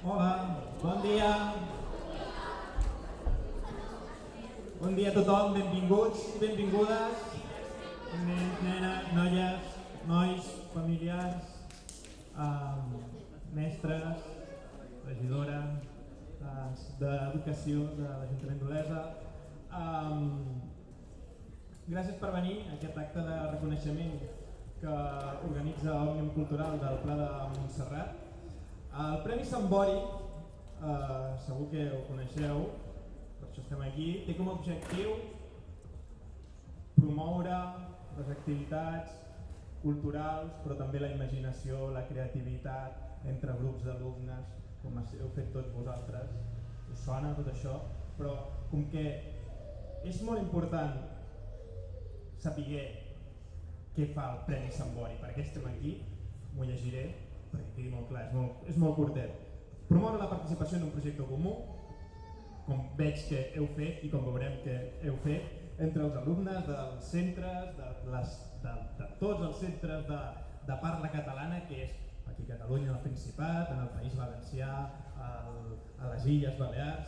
Hola, bon dia. Bon dia a tothom, benvinguts i benvingudes, nens, nenes, noies, nois, familiars, mestres, regidora d'Educació de l'Ajuntament d'Olesa. Gràcies per venir a aquest acte de reconeixement que organitza Òmnium Cultural del Pla de Montserrat. El Premi Sant Bori, segur que ho coneixeu, per això estem aquí, té com a objectiu promoure les activitats culturals, però també la imaginació, la creativitat entre grups d'alumnes, com heu fet tots vosaltres. Us sona tot això? Però com que és molt important saber què fa el Premi Sant Bori, per què estem aquí, m'ho llegiré perquè quedi molt clar, és molt curtet. Promoure la participació en un projecte comú, com veig que heu fet i com veurem que heu fet, entre els alumnes dels centres, de tots els centres de parla catalana, que és aquí a Catalunya, al Principat, en el País Valencià, a les Illes Balears.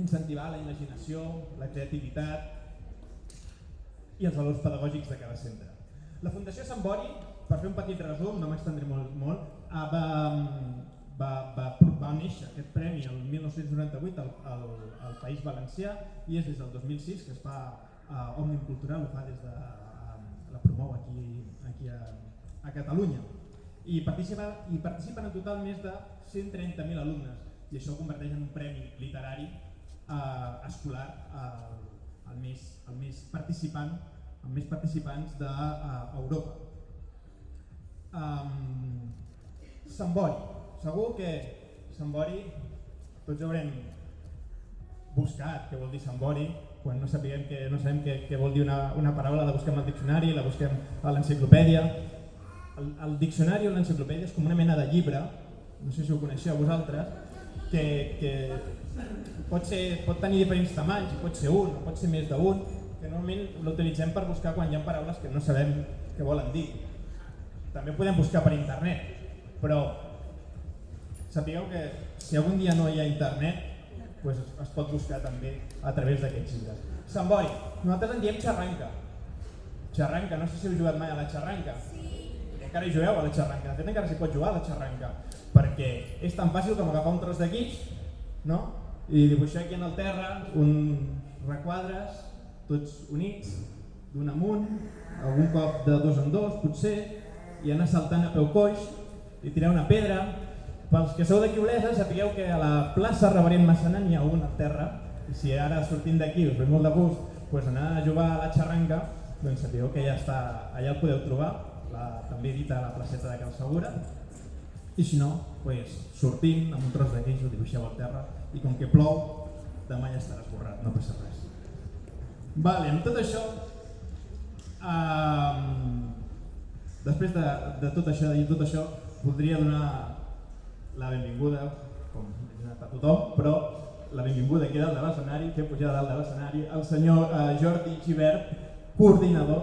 Incentivar la imaginació, la creativitat i els valors pedagògics de cada centre. La Fundació Sant Bori, per fer un petit resum, no m'estendré molt, va néixer aquest premi el 1998 al País Valencià i és des del 2006 que es fa Òmnium Cultural, ho fa des de la promou aquí a Catalunya. I participen en total més de 130.000 alumnes i això ho converteix en un premi literari escolar el més participants d'Europa. Sant Bori. Segur que Sant Bori tots haurem buscat què vol dir Sant Bori, quan no sabem què vol dir una paraula, la busquem al diccionari, la busquem a l'enciclopèdia. El diccionari o l'enciclopèdia és com una mena de llibre, no sé si ho coneixeu vosaltres, que pot tenir diferents tamanys, pot ser un o pot ser més d'un, que normalment l'utilitzem per buscar quan hi ha paraules que no sabem què volen dir. També podem buscar per internet, però sapigueu que si algun dia no hi ha internet, es pot buscar també a través d'aquests llibres. Sant Bori, nosaltres en diem xarranca. Xarranca, no sé si heu jugat mai a la xarranca. Encara hi jugueu a la xarranca, de fet encara s'hi pot jugar a la xarranca, perquè és tan fàcil com agafar un tros de guix, no? I dibuixar aquí en el terra uns requadres, tots units, d'un amunt, algun cop de dos en dos potser, i anar saltant a peu coix i tirar una pedra. Pels que sou d'aquí a Olesa, sapigueu que a la plaça Reverend Massana n'hi ha un al terra, i si ara sortint d'aquí us ve molt de gust anar a jugar a la xarranca, doncs sapigueu que ja està, allà el podeu trobar, també dit a la placeta de Cal Segura, i si no, sortint amb un tros de guix ho dibuixeu al terra, i com que plou, demà ja estarà esborrat, no passa res. Amb tot això, després de tot això, voldria donar la benvinguda, com he donat a tothom, però la benvinguda aquí dalt de l'escenari, fer pujar dalt de l'escenari, el senyor Jordi Gibert, coordinador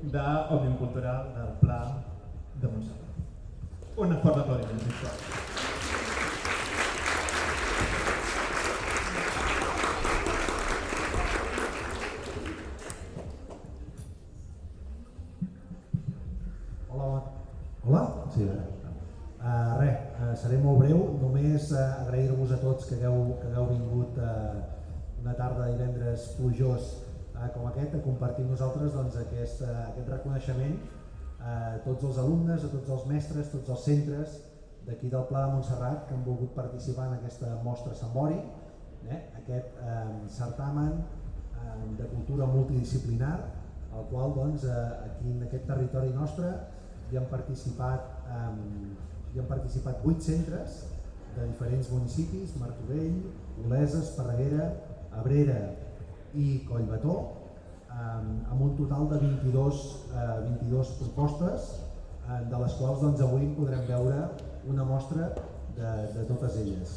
d'Òmnium Cultural del Pla de Montserrat. Una fort aplaudiment, sisplau. Hola? Sí. Seré molt breu, només agrair-vos a tots que hagueu vingut una tarda de divendres plujós com aquest a compartir amb nosaltres aquest reconeixement a tots els alumnes, a tots els mestres, tots els centres d'aquí del Pla de Montserrat que han volgut participar en aquesta mostra Sant Bori, aquest certamen de cultura multidisciplinar, al qual aquí en aquest territori nostre hi han participat 8 centres de diferents municipis, Martorell, Olesa, Esparreguera, Abrera i Collbató, amb un total de 22 propostes, de les quals avui podrem veure una mostra de totes elles.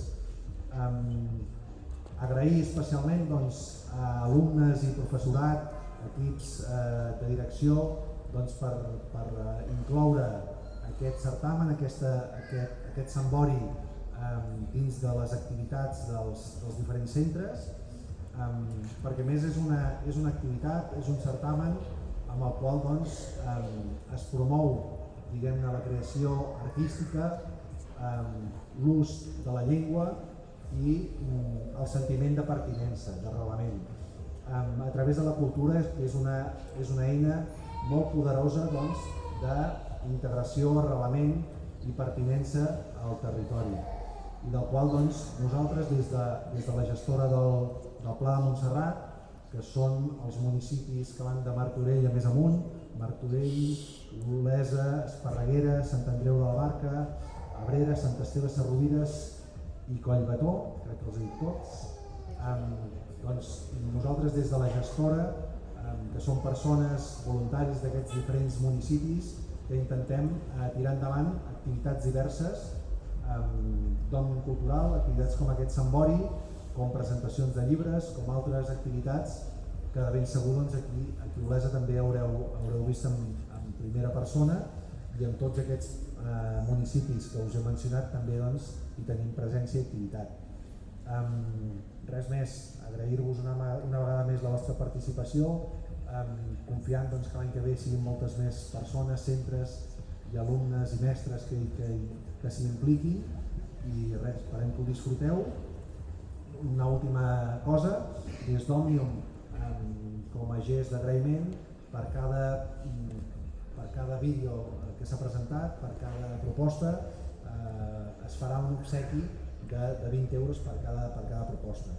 Agrair especialment a alumnes i professorat equips de direcció doncs, per incloure aquest certamen, aquest sambori dins de les activitats dels diferents centres, perquè a més és una activitat, és un certamen amb el qual doncs, es promou diguem-ne la creació artística, l'ús de la llengua i el sentiment de pertinença, d'arrelament. A través de la cultura és una eina molt poderosa doncs, d'integració, arrelament i pertinença al territori, i del qual doncs, nosaltres des de la gestora del Pla de Montserrat, que són els municipis que van de Martorell a més amunt, Martorell, Olesa, Esparreguera, Sant Andreu de la Barca, Abrera, Sant Esteve Sesrovires i Collbató, crec que els he dit tots. Doncs nosaltres des de la gestora, que som persones voluntaris d'aquests diferents municipis, que intentem tirar endavant activitats diverses d'òmnium cultural, activitats com aquest Sambori, com presentacions de llibres, com altres activitats que de ben segur doncs, aquí a Olesa també haureu vist en primera persona, i en tots aquests municipis que us he mencionat també doncs, hi tenim presència i activitat. Res més, agrair-vos una vegada més la vostra participació, confiant doncs, que l'any que ve siguin moltes més persones, centres i alumnes i mestres que s'hi impliquin, i res, esperem que ho disfruteu. Una última cosa, des d'Òmnium, com a gest d'agraïment, per cada vídeo que s'ha presentat, per cada proposta, es farà un obsequi de 20 euros per cada proposta.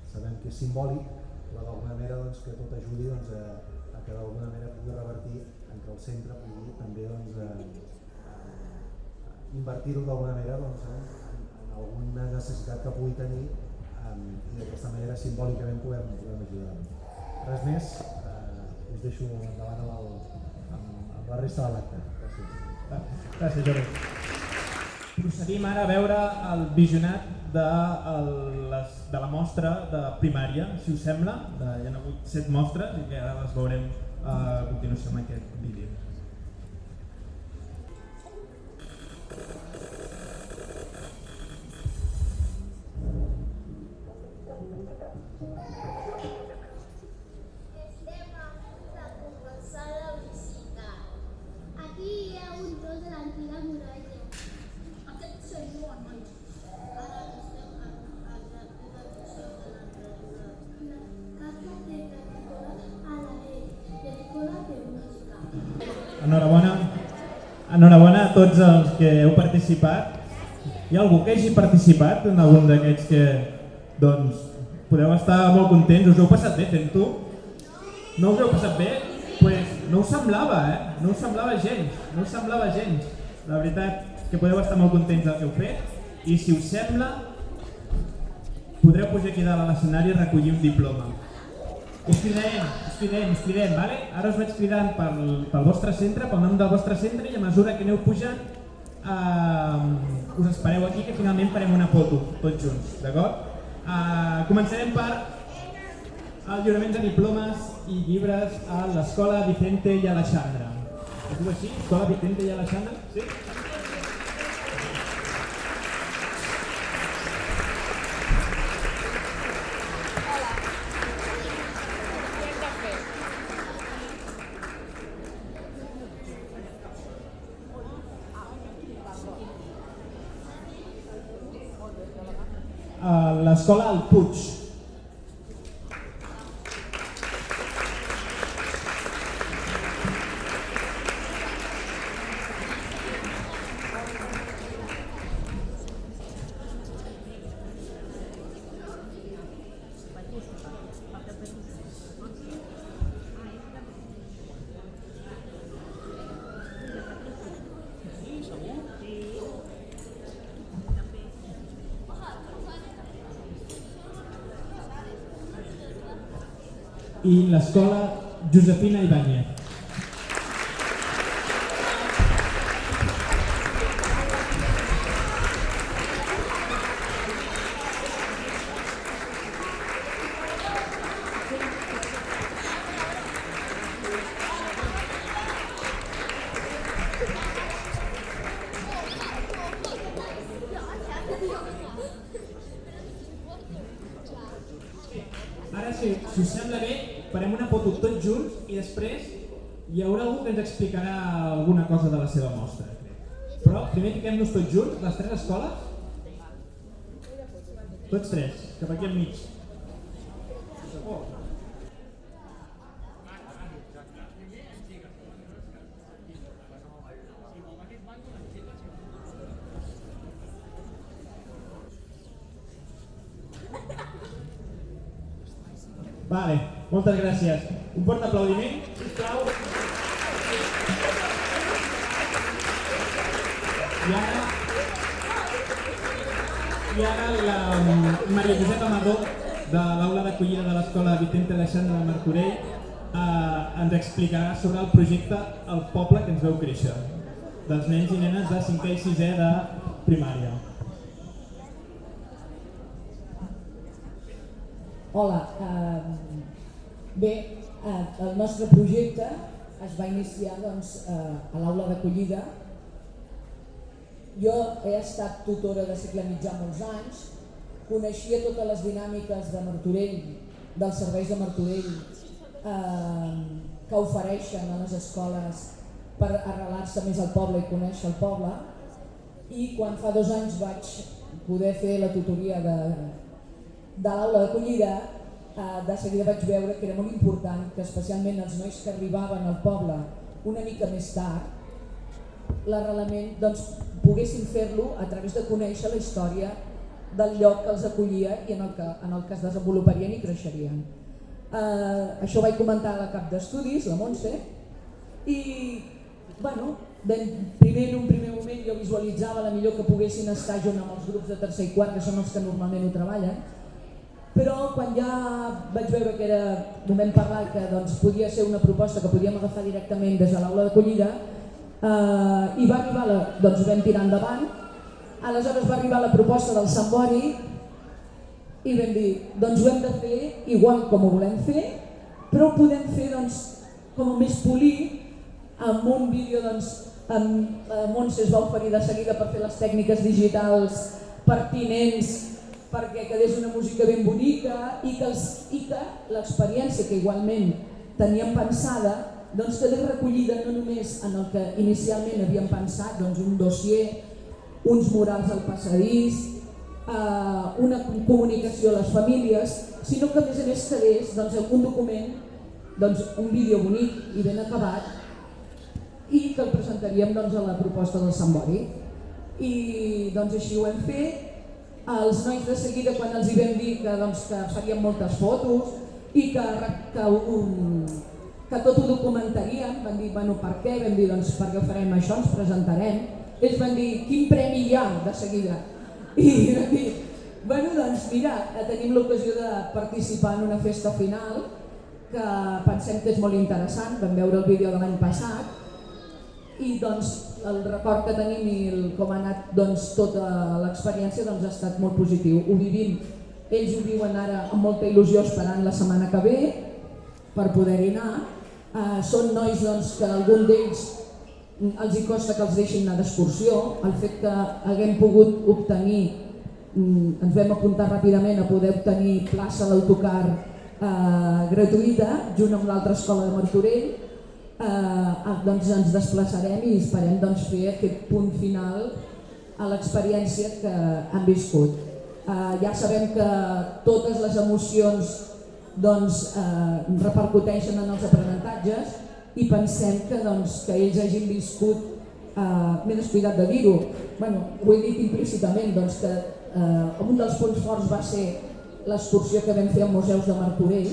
Sabem que és simbòlic, però d'alguna manera doncs, que tot ajudi doncs, a que d'alguna manera pugui revertir en que el centre pugui també doncs, invertir-ho d'alguna manera doncs, en alguna necessitat que pugui tenir, i d'aquesta manera simbòlicament podem ajudar. Res més, us deixo endavant amb la resta de l'acte. Gràcies. Gràcies, Jordi. Procedim ara a veure el visionat de la mostra de primària, si us sembla. Hi ha hagut 7 mostres i que ara les veurem a continuació amb aquest vídeo. Enhorabona a tots els que heu participat. Hi ha algú que hagi participat en algun d'aquests que doncs, podeu estar molt contents? Us heu passat bé fent-ho? No us heu passat bé? Pues no us semblava, no us semblava gens. La veritat que podeu estar molt contents del que heu fet, i si us sembla podreu pujar aquí dalt a l'escenari i recollir un diploma. Us cridem, vale? Ara us vaig cridant pel vostre centre, pel nom del vostre centre, i a mesura que aneu pujant us espereu aquí, que finalment farem una foto tots junts, d'acord? Començarem per el lliurament de diplomes i llibres a l'Escola Vicente i Alexandra. Es diu així? Escola Vicente i Alexandra? Sí? L'escola El Puig. I l'escola Josefina Ibáñez. si us sembla bé, farem una foto tots junts i després hi haurà algú que ens explicarà alguna cosa de la seva mostra. Però primer fiquem-nos tots junts, les 3 escoles. Tots 3, cap aquí al mig. Vale, moltes gràcies. Un fort aplaudiment, sisplau. I ara la Maria Josep Amador, de l'aula d'acollida de l'Escola Vicente Aleixandre de Martorell, ens explicarà sobre el projecte El Poble que ens veu créixer, dels nens i nenes de 5è i 6è de primària. Hola, bé, el nostre projecte es va iniciar a l'aula d'acollida. Jo he estat tutora de cicle mitjà molts anys, coneixia totes les dinàmiques de Martorell, dels serveis de Martorell que ofereixen a les escoles per arrelar-se més al poble i conèixer el poble, i quan fa 2 anys vaig poder fer la tutoria de l'aula d'acollida, de seguida vaig veure que era molt important que especialment els nois que arribaven al poble una mica més tard, l'arrelament poguessin fer-lo a través de conèixer la història del lloc que els acollia i en el que es desenvoluparien i creixerien. Això ho vaig comentar a la cap d'estudis, la Montse, i en un primer moment jo visualitzava la millor que poguessin estar junt amb els grups de tercer i quart, que són els que normalment ho treballen, però quan ja vaig veure que ho vam parlar, que podia ser una proposta que podíem agafar directament des de l'aula d'acollida, i va arribar, ho vam tirar endavant. Aleshores va arribar la proposta del Sant Bori i vam dir, ho hem de fer igual com ho volem fer, però ho podem fer com més polit, amb un vídeo, la Montse es va oferir de seguida per fer les tècniques digitals pertinents perquè quedés una música ben bonica i que l'experiència que igualment teníem pensada quedés recollida no només en el que inicialment havíem pensat, un dossier, uns murals al passadís, una comunicació a les famílies, sinó que a més quedés un document, un vídeo bonic i ben acabat, i que el presentaríem a la proposta del Sant Bori. I així ho hem fet. Els nois de seguida, quan els hi vam dir que faríem moltes fotos i que tot ho documentarien, van dir, per què? Vam dir, perquè ho farem això, ens presentarem. Ells van dir, quin premi hi ha? De seguida. I vam dir, mira, tenim l'ocasió de participar en una festa final que pensem que és molt interessant, vam veure el vídeo de l'any passat, i el record que tenim i com ha anat tota l'experiència ha estat molt positiu. Ho vivim, ells ho viuen ara amb molta il·lusió esperant la setmana que ve per poder-hi anar. Són nois que algun d'ells els hi costa que els deixin anar d'excursió. El fet que haguem pogut obtenir, ens vam apuntar ràpidament a poder obtenir plaça d'autocar gratuïta junt amb l'altra escola de Martorell, ens desplaçarem i esperem fer aquest punt final a l'experiència que han viscut. Ja sabem que totes les emocions repercuteixen en els aprenentatges i pensem que ells hagin viscut, m'he descuidat de dir-ho, ho he dit implícitament, que un dels punts forts va ser l'excursió que vam fer als museus de Martorell,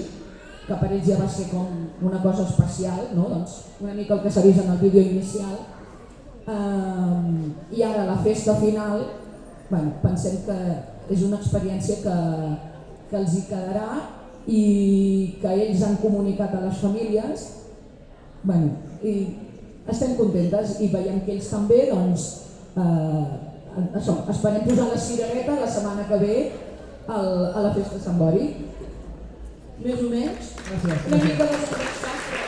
que per ells ja va ser com una cosa especial, una mica el que s'ha vist en el vídeo inicial. I ara la festa final, pensem que és una experiència que els hi quedarà i que ells han comunicat a les famílies. I estem contentes i veiem que ells també, esperem posar la cirereta la setmana que ve a la festa de Sant Bori. Més o menys, una mica de satisfacció.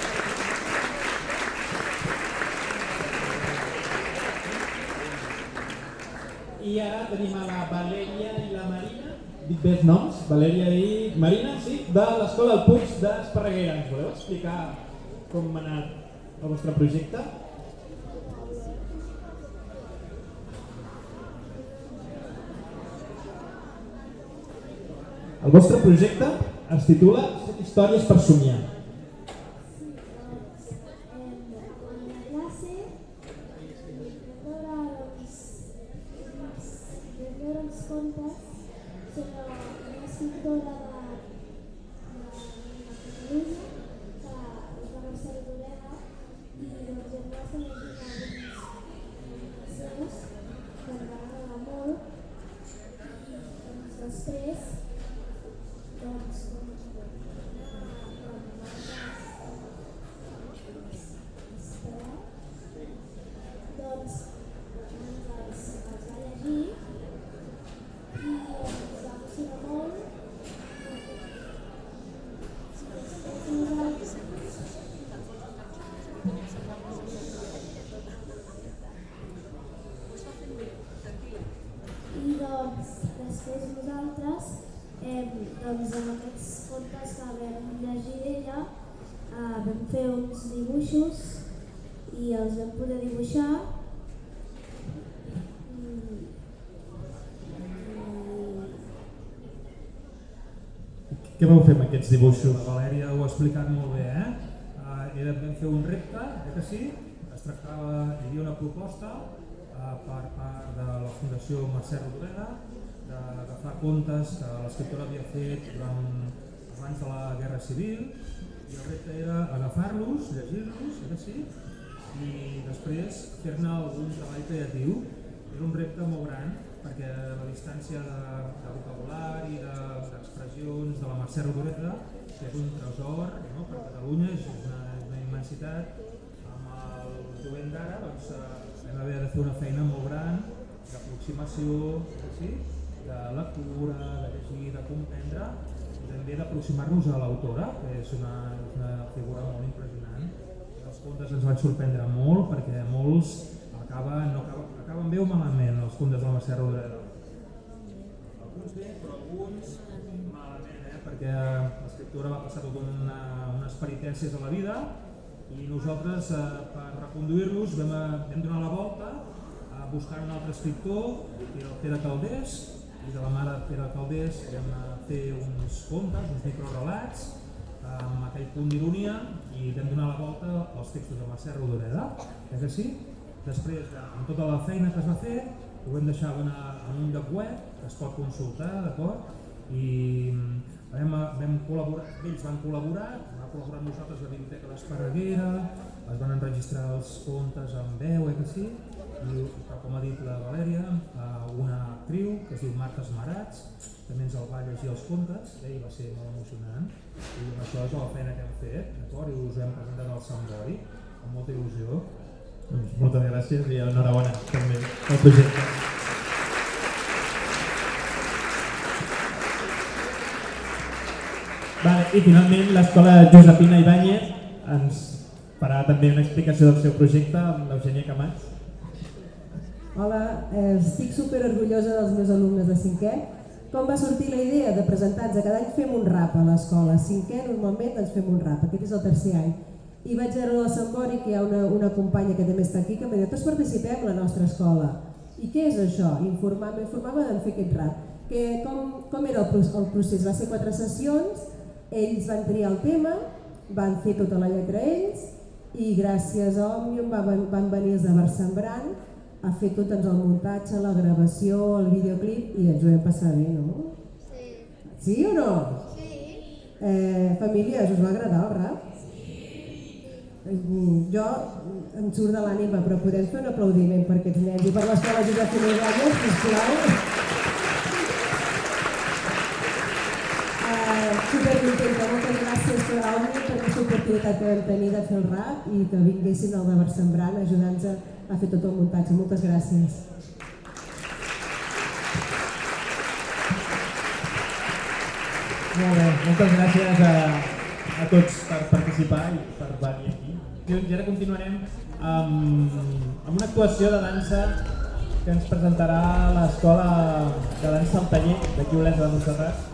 I ara tenim a la Valèria i la Marina Dic bé els noms, Valèria i Marina, sí, de l'Escola El Puig d'Esparreguera. Ens voleu explicar com ha anat el vostre projecte? El vostre projecte es titula 7 històries per somiar. Amb aquests contes que vam llegir d'ella vam fer uns dibuixos i els vam poder dibuixar Què vau fer amb aquests dibuixos? La Valèria ho ha explicat molt bé, vam fer un repte, que sí? Hi havia una proposta per part de la Fundació Mercè Rodoreda d'agafar contes que l'escriptora havia fet abans de la Guerra Civil i el repte era agafar-los, llegir-los, sí? I després fer-ne algun treball creatiu. Era un repte molt gran perquè la distància de vocabulari i d'expressions de la Mercè Rodoreda és un tresor per Catalunya, és una immensitat. Amb el jovent d'ara vam haver de fer una feina molt gran d'aproximació, de lectura, de llegir, de comprendre i també d'aproximar-nos a l'autora, que és una figura molt impressionant. Els contes ens van sorprendre molt perquè molts acaben bé o malament, els contes de la Mercè Rodoreda. Alguns bé, però alguns malament, perquè l'escriptora va passar totes unes penitències a la vida i nosaltres, per reconduir-los, vam donar la volta buscant un altre escriptor, que era el Pere Caldés, i de la mare de Pere Caldés vam fer uns contes, uns microrelats, amb aquell punt d'ironia i vam donar la volta als textos de Mercè Rodoreda, que sí? Després, amb tota la feina que es va fer, ho vam deixar en un lloc web que es pot consultar, d'acord? I vam col·laborar, ells van col·laborar amb nosaltres a la Biblioteca d'Esparreguera, es van enregistrar els contes amb veu, que sí? I, com ha dit la Valèria, una actriu que es diu Marta Esmarats també ens el va llegir els contes i va ser molt emocionant i això és la feina que hem fet, d'acord? I us hem presentat al Sant Boi amb molta il·lusió. Moltes gràcies i enhorabona també pel projecte. I finalment l'Escola Josepina Ibáñez ens farà també una explicació del seu projecte amb l'Eugènia Camats. Hola, estic superorgullosa dels meus alumnes de 5è. Com va sortir la idea de presentar-nos? Cada any fem un rap a l'escola. A 5è normalment ens fem un rap, aquest és el tercer any. I vaig veure a Sant Boi que hi ha una companya que també està aquí que m'ha dit tots participem a la nostra escola. I què és això? M'informava de fer aquest rap. Com era el procés? Va ser 4 sessions, ells van triar el tema, van fer tota la lletra ells i gràcies a Òmnium van venir els de Barsembrant a fer tot el muntatge, la gravació, el videoclip i ens ho vam passar bé, no? Sí. Sí o no? Sí. Famílies, us va agradar el rap? Jo em surt de l'ànima, però podem fer un aplaudiment per aquests nens i per l'Escola Josepina Ibáñez, sisplau. Supercontenta, moltes gràcies per l'Òmnium per aquesta oportunitat que vam tenir de fer el rap i que vinguessin al de Barsembrant ajudant-nos a fer tot el muntatge. Moltes gràcies. Molt bé, moltes gràcies a tots per participar i per venir aquí. I ara continuarem amb una actuació de dansa que ens presentarà l'escola de dansa al taller d'aquí Olesa de Montserrat.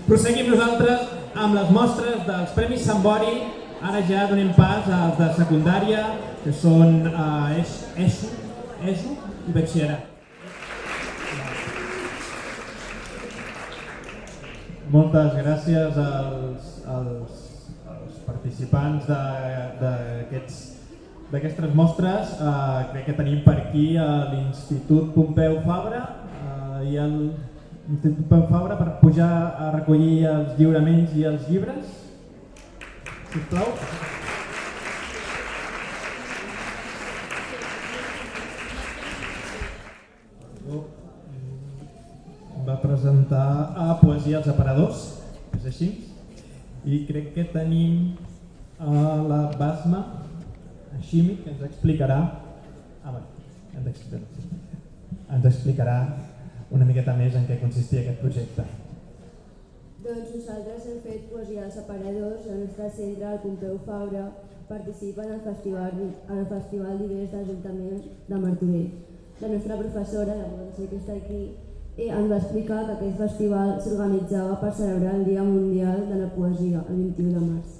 Proseguim nosaltres amb les mostres dels Premis Sant Bori. Ara ja donem pas als de secundària, que són ESO i batxillerat. Moltes gràcies als participants d'aquestes mostres. Crec que tenim per aquí l'Institut Pompeu Fabra i l'Institut Pompeu Fabra per pujar a recollir els lliuraments i els llibres. Sisplau. Va presentar Poesia als aparadors, és així, i crec que tenim la Basma Hashimi, que ens explicarà una miqueta més en què consistia aquest projecte. Doncs nosaltres hem fet Poesia als aparadors. El nostre centre, el Pompeu Fabra, participa en el Festival d'Idees d'Ajuntament de Martorell. La nostra professora, la Montse, que està aquí, ens va explicar que aquest festival s'organitzava per celebrar el Dia Mundial de la Poesia, el 21 de març.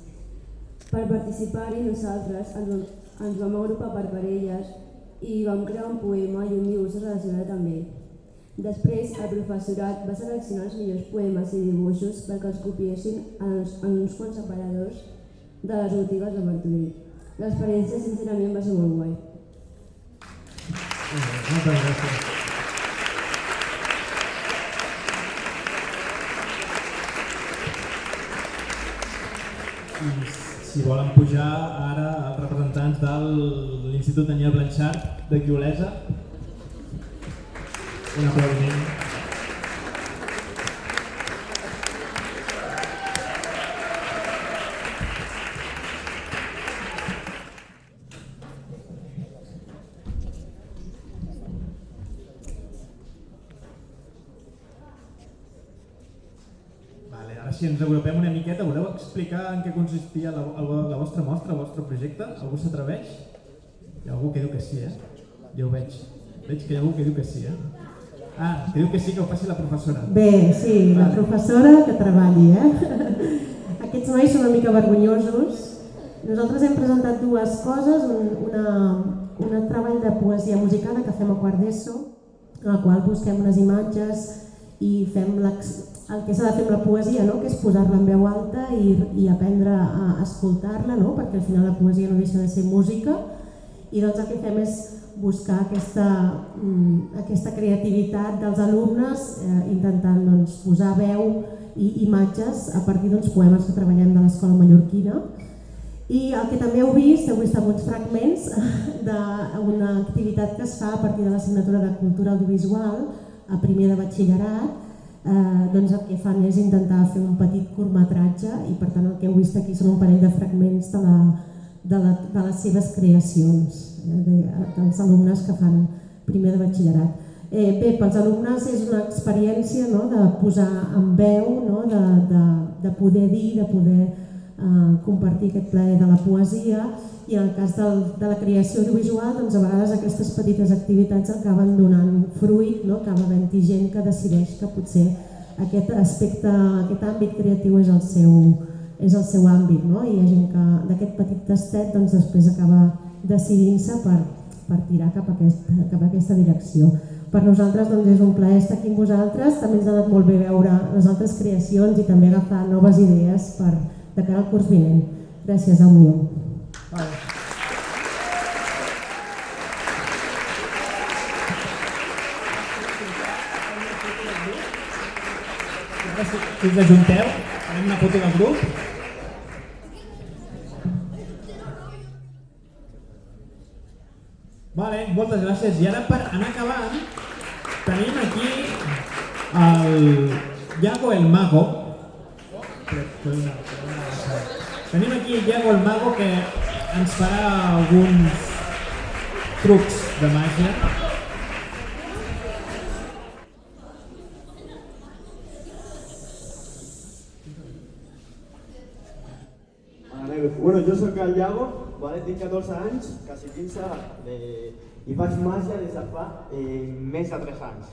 Per participar-hi nosaltres ens vam agrupar per parelles i vam crear un poema i un dibuix relacionat amb ell. Després, el professorat va seleccionar els millors poemes i dibuixos perquè els copiessin en uns quants aparadors de les botigues de Martorell. L'experiència, sincerament, va ser molt guai. Moltes gràcies. I si volen pujar ara els representants de l'Institut Daniel Blanchard d'aquí Olesa, un aplaudiment. així ens agrupem una miqueta, voleu explicar en què consistia la vostra mostra, el vostre projecte? Algú s'atreveix? Hi ha algú que diu que sí, Ja ho veig. Veig que hi ha algú que diu que sí, que diu que sí, que ho faci la professora. Bé, sí, la professora que treballi, Aquests nois són una mica vergonyosos. Nosaltres hem presentat dues coses, un treball de poesia musicada que fem a quart d'ESO, en el qual busquem unes imatges i fem el que s'ha de fer amb la poesia, que és posar-la en veu alta i aprendre a escoltar-la, perquè al final la poesia no deixa de ser música, i doncs el que fem és buscar aquesta creativitat dels alumnes intentant posar veu i imatges a partir d'uns poemes que treballem de l'escola mallorquina. I el que també heu vist alguns fragments d'una activitat que es fa a partir de l'assignatura de Cultura Audiovisual a primer de batxillerat. El que fan és intentar fer un petit curtmetratge i per tant el que heu vist aquí són un parell de fragments de les seves creacions, dels alumnes que fan primer de batxillerat. Bé, pels alumnes és una experiència de posar en veu, de poder dir, de poder compartir aquest plaer de la poesia, i en el cas de la creació audiovisual a vegades aquestes petites activitats acaben donant fruit, acaba havent-hi gent que decideix que potser aquest aspecte, aquest àmbit creatiu és el seu àmbit, i hi ha gent que d'aquest petit tastet després acaba decidint-se per tirar cap a aquesta direcció. Per nosaltres és un plaer estar aquí amb vosaltres, també ens ha anat molt bé veure les altres creacions i també agafar noves idees de cara al curs vinent. Gràcies, Òmnium. Si us ajunteu, farem una foto del grup. Moltes gràcies. I ara per anar acabant tenim aquí el Iago el Mago. Tenim aquí el Iago el Mago que ens farà alguns trucs de màgia. Bueno, jo soc el Iago, tinc 14 anys, quasi 15, i faig màgia des de fa més de 3 anys.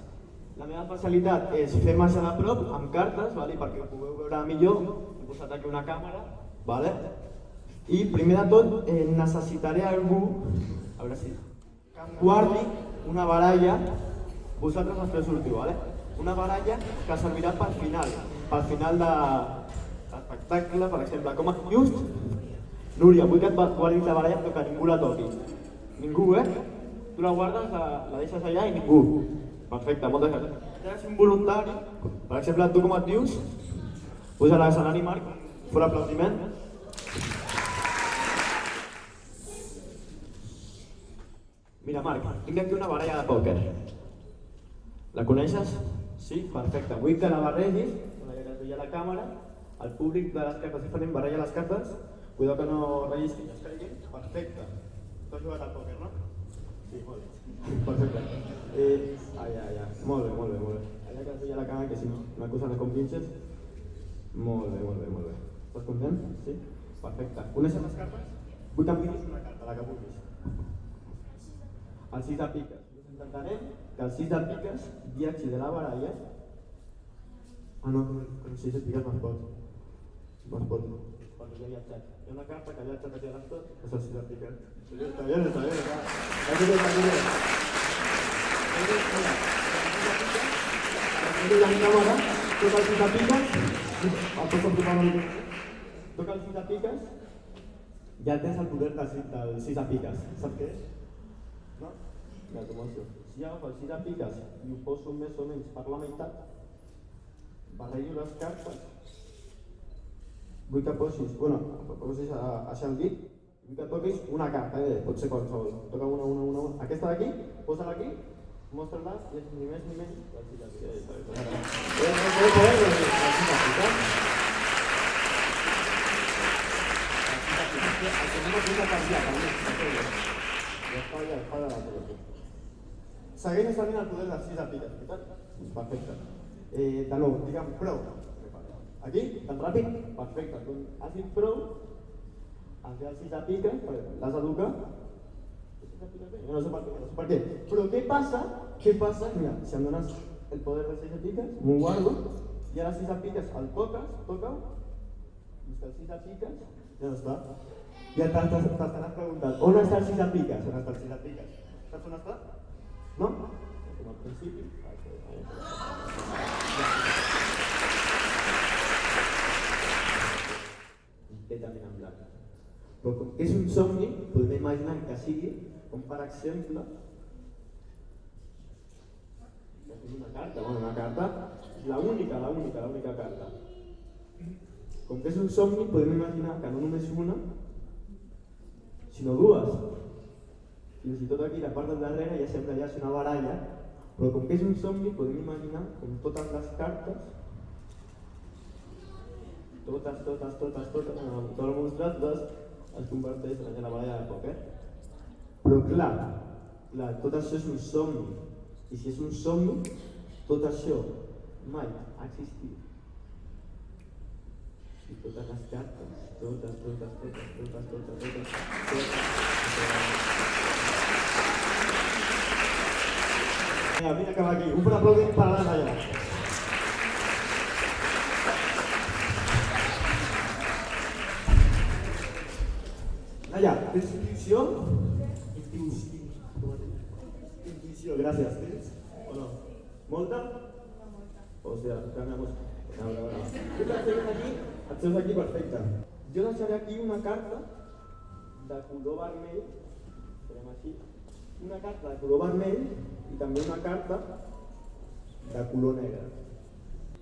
La meva especialitat és fer màgia de prop amb cartes, perquè ho pugueu veure millor. He posat aquí una càmera. I primer de tot necessitaré algú, a veure si, que em guardi una baralla, vosaltres després sortiu, una baralla que servirà pel final de l'espectacle, per exemple, com a just. Núria, vull que et guardis la baralla però que ningú la toqui. Ningú, Tu la guardes, la deixes allà i ningú. Perfecte, moltes gràcies. Si eres un voluntari, per exemple, tu com et dius, puja a l'escenari, Marc, fora aplaudiment. Mira, Marc, tinc aquí una baralla de pòquer. La coneixes? Sí? Perfecte. Vull que la barregis, que es veia a la càmera, el públic de les cartes diferents barrella les cartes. Cuidado que no rellisquin, es caiguin. Perfecte. Tu has jugat al pòquer, no? Sí, molt bé. Perfecte. Molt bé. Allà que es veia a la càmera, que si no m'acusen de com pinches. Molt bé. Estàs content? Sí? Perfecte. Coneixes les cartes? Vull que em fiquis una carta, la que vulguis. El 6 de piques. Intentarem que el 6 de piques viatgi de la baralla. No, el 6 de piques no es pot. No es pot, perquè ja ha viatjat. Hi ha una carta que ha viatjat aquí a l'estat, que és el 6 de piques. Està bien. Aquí la càmera, toca el 6 de piques, toca el 6 de piques, ja tens el poder del 6 de piques. Saps què és? No? Ja t'ho mostro. Si agafo el 6 de piques i ho poso més o menys per la meitat, barrejo les cartes, vull que posis així el dit, vull que toquis una carta, pot ser qualsevol. Toca una. Aquesta d'aquí, posa-la aquí, mostra-la i és ni més ni menys el 6 de piques. Segueix tenint el poder del 6 de piques, veritat? Perfecte. De nou, digue'm prou. Aquí? Tan ràpid? Perfecte. Doncs has dit prou. Has de 6 de piques, l'has d'educar. No sé per què. Però què passa? Mira, si em dones el poder de 6 de piques, m'ho guardo, i ara 6 de piques el toca-ho, busca el 6 de piques, ja no està. I t'estaràs preguntant, on està el 6 de piques? On està el 6 de piques? Saps on està? No? Com al principi. Completament en blanc. Però com que és un somni, podem imaginar que sigui, com per exemple, una carta, l'única carta. Com que és un somni, podem imaginar que no només una, sinó dues. Fins i tot aquí, la part del darrere, ja sembla ja una baralla, però com que és un somni, podem imaginar com totes les cartes, totes, tot el mostrat, es converteix en la baralla de pòquer. Però clar, tot això és un somni. I si és un somni, tot això mai ha existit. I totes les cartes, totes. Mira que va aquí, un aplaudiment per a allà. Allà, tens intuïció? Intuïció, gràcies. Tens o no? Molta? O sigui, canviamos. A veure. Tu et seus aquí perfecte. Jo deixaré aquí una carta de color vermell, farem així, una carta de color vermell i també una carta de color negre.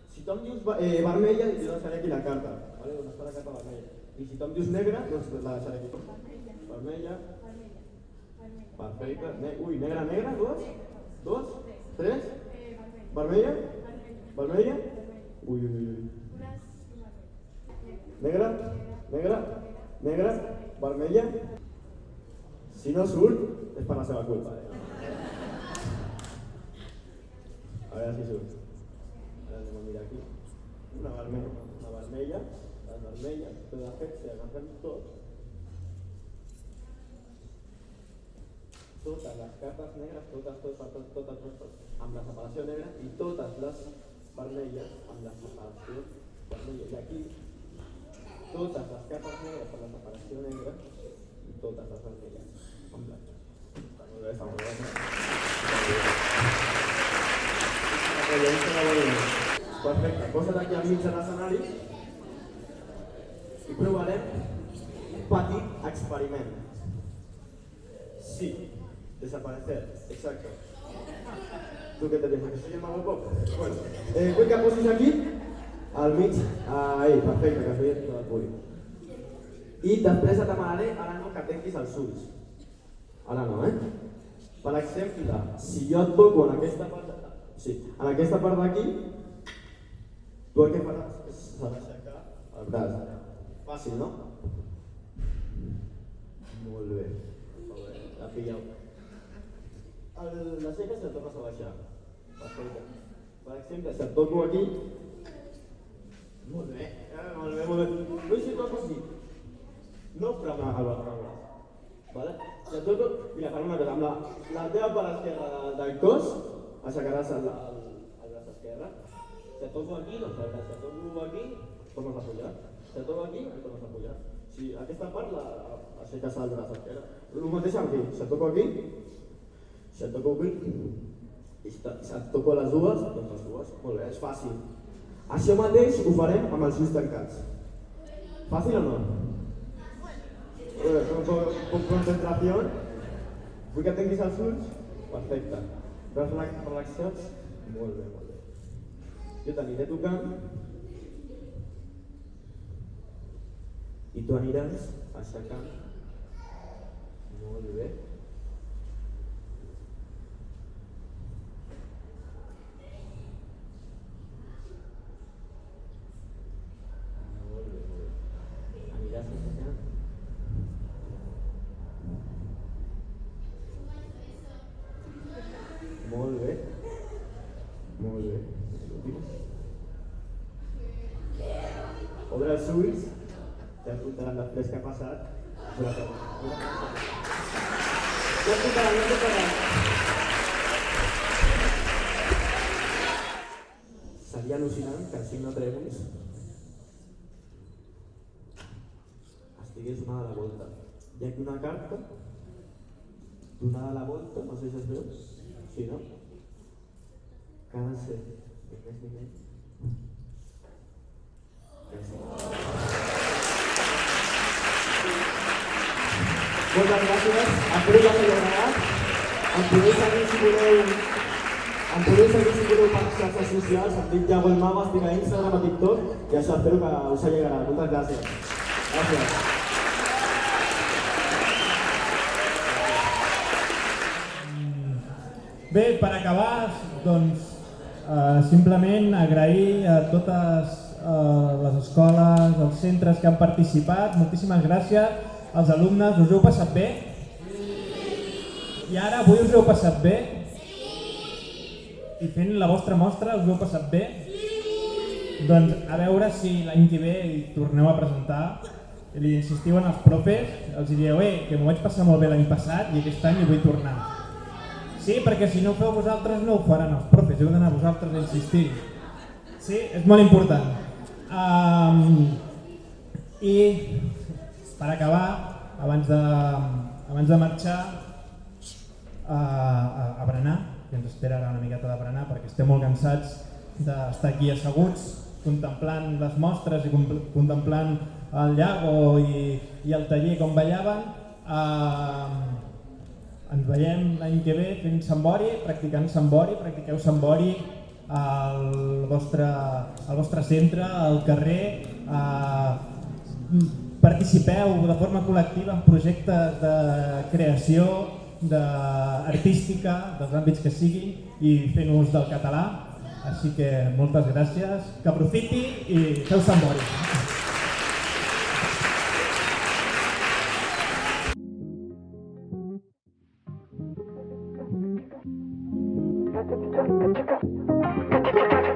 Si tu em dius vermella, jo deixaré aquí la carta, vale? On està la carta vermella. I si tu em dius negra, doncs la deixaré aquí. Vermella. Perfecte. Ui, negra, dos, tres. Vermella. Ui. Negra, vermella. Si no surt, és per la seva culpa. A veure si surt. Ara anem a mirar aquí. Una vermella, les vermelles, però de fet, si agafem totes les cartes negres, totes, amb la separació negra, i totes les vermelles amb la separació vermella. I aquí, totes les cartes negres amb la separació negra i totes les vermelles amb blanques. Està molt bé. Perfecte, posa't aquí al mig de l'escenari i provarem un petit experiment. Sí, desaparecer, exacto. ¿Tú qué te piensas? ¿Que soy el mago pop? Bueno, vull que posis aquí, al mig, ahí, perfecte, que feia tot el públic. I després et demanaré, ara no, que tanquis els ulls. Ara no, Per exemple, si jo et toco en aquesta part d'aquí, tu el que faràs és aixecar el braç. Fàcil, no? Molt bé. La pilleu. L'aixeques i el tornes a baixar. Perfecte. Per exemple, si et toco aquí... Molt bé. No hi si toco aquí. No frenar el braç. Vale? Si et toco... Mira, per una cosa, amb la teva part esquerra del cos, aixecaràs el braç esquerre. Si et toco aquí, doncs el braç. Si et toco aquí, tornes a pujar. Si et toco aquí, tornes a pujar. Si aquesta part l'aixeques el braç esquerre. El mateix aquí. Si et toco aquí, si et toco aquí, i si et toco les dues, doncs les dues. Molt bé, és fàcil. Això mateix ho farem amb els ulls tancats. Fàcil o no? Con concentració. Vull que tanquis els ulls. Perfecte. Braç relaxats. Molt bé, molt bé. Jo t'aniré tocant i tu aniràs aixecant. Molt bé. Aniràs aixecant. Molt bé. Molt bé. Obre els ulls, ja et contaran després què ha passat. Ja et contaran. Seria al·lucinant que el signe Trèmols estigués donada la volta. Hi ha aquí una carta donada la volta, no sé si es veu. Sí, no? Que ha de ser ni més ni menys. Moltes gràcies, espero que us hagi agradat. Em podeu seguir si voleu per xarxes socials, em dic Yago el Mago, estic a Instagram, a TikTok, i això espero que us hagi agradat. Moltes gràcies. Gràcies. Bé, per acabar, doncs, simplement agrair a totes les escoles, els centres que han participat, moltíssimes gràcies als alumnes, us heu passat bé? I ara, avui us heu passat bé? I fent la vostra mostra us heu passat bé? Doncs a veure si l'any que ve hi torneu a presentar, li insistiu en els profes, els dieu que m'ho vaig passar molt bé l'any passat i aquest any hi vull tornar. Sí, perquè si no ho feu vosaltres no ho faran els profes, heu d'anar vosaltres a insistir. Sí, és molt important. I per acabar, abans de marxar a berenar, que ens espera ara una miqueta de berenar perquè estem molt cansats d'estar aquí asseguts, contemplant les mostres i contemplant el Yago i el taller com ballaven. Ens veiem l'any que ve fent sambori, practicant sambori, practiqueu sambori al vostre centre, al carrer, participeu de forma col·lectiva en projectes de creació, artística, dels àmbits que siguin i fent ús del català. Així que moltes gràcies, que aprofiti i feu sambori. Thank you.